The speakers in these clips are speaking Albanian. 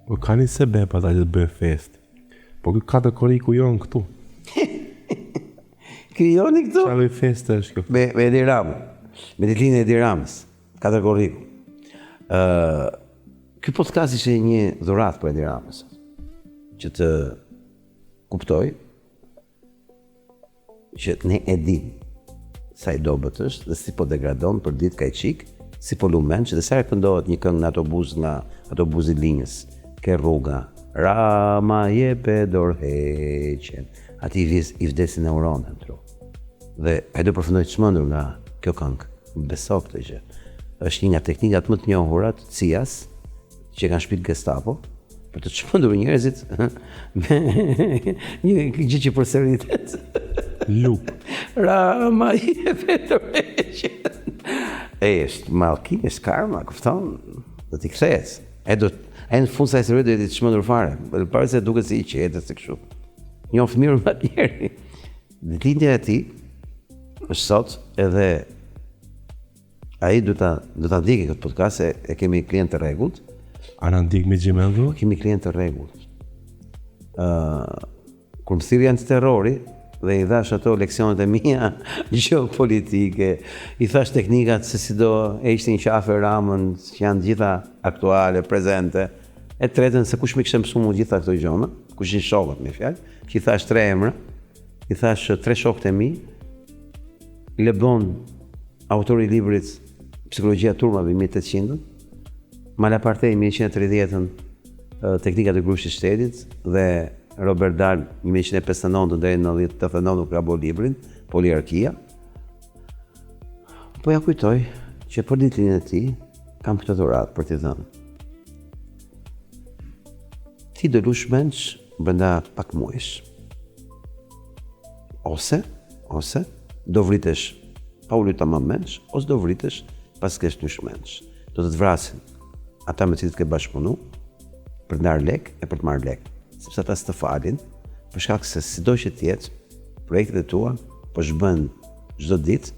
Po ka një sebeb ata që të bëjë fest. Po këtë katër koriku jonë këtu. Krijoni këtu? Qa loj feste është kjo? Me Edi Ramën. Me ditëlindjen e Edi Ramës. Katër koriku. Ky podcast ishte një dhuratë për Edi Ramës. Që të kuptoj që ne e dim sa i dobët është dhe si po degradon për ditë ka i qik, si po lumen, që dhe sa këndohet një këngë në autobus nga autobusi linjës, ke rruga, Rama jepe dorheqen, ati i vdesin neuronë në tru. Dhe a i do përfundoj të shmëndur nga kjo këngë, beso këtë që është një nga teknikat më të njohurat, CIA-s, që kanë shpit Gestapo, për të çmendur njerëzit me një gjë që përsëritet. Lup. Rama jepe dorheqen. Është mallki, është karma, kupton? Do t'i kthehet. Ai në fund sa i sërë do të çmendur fare. Para se duket si i qetë se kështu. Njoft mirë më tjerë. Ditëlindja e tij është sot edhe ai do ta ndjekë këtë podcast e kemi klient të rregullt. A na ndik me Gjimendu? Kemi klient të rregullt. Kur më thirrën antiterrori dhe i dhash ato leksionet e mia gjeopolitike, i thash teknikat se si do e ishte një qafe Ramën, që janë gjitha aktuale, prezente, e tretën se kush më kishte mësuar mu gjitha këto gjëra, kush ishin shokët me fjalë, që i thash 3 emra, i thash 3 shokët e mi, Lebon, autori i librit Psikologjia e turmave 1800, Malapartej 1130-ën, teknikat e grushtit shtetit dhe Robert Dahl 1159 deri në 1989 ka bërë librin Poliarkia. Po ja kujtoj që për ditëlindjen e tij kam këtë dhuratë për t'i dhënë. Ti do lush menç brenda pak muajsh. Ose do vritesh pa u lutur më menç, ose do vritesh pas kesh lush menç. Do të vrasin ata me cilët ke bashkëpunu për të ndarë lek e për të marrë lek. Sepse ata s'të falin, për shkak se sido që t'jetë, projektet e tua po shbën çdo ditë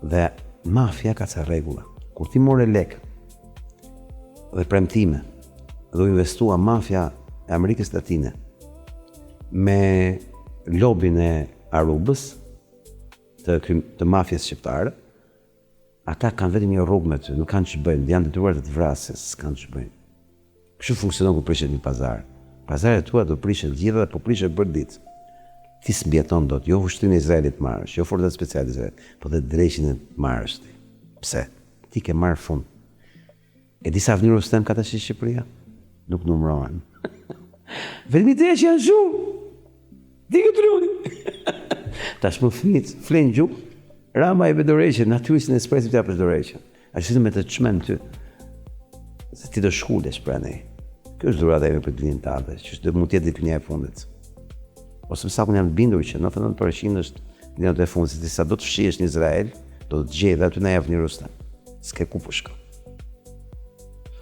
dhe mafia ka ca rregulla. Kur ti more lek dhe premtime dhe u investua mafia e Amerikës Latine me lobin e Arubës të mafjes shqiptare, ata kanë vetëm një rrugë me ty, nuk kanë që bëjnë, janë detyruar të vrasin, s'kanë që bëjnë. Kështu funksionon kur prishet një pazar. Pazaret tua do prishet gjitha dhe po prishet për ditë. Ti s'mbjeton dot, jo ushtrinë e Izraelit marrësh, jo forcat speciale Izraelit, po dhe dreqin e marrësh ti. Pse? Ti ke marrë fund. E di sa vënirës tem ka tash në Shqipëria? Nuk numërohen. Vetëm ide që janë shumë. Di këtë rrugë. Tash më fëmijët flen gjuhë. Rama e dorheqen, natyrisht në espresim të japësh dorheqen. Ashtu me të çmend ty. Se ti do shkulesh pra ne. Kjo është dhurata ime për ditën tënde, që do mund të jetë ditë e fundit. Ose më saktë jam bindur që 99% është ditë e fundit, se sa do të fshihesh në Izrael, do të gjej dhe aty në javën e Rusë. S'ke ku po shko.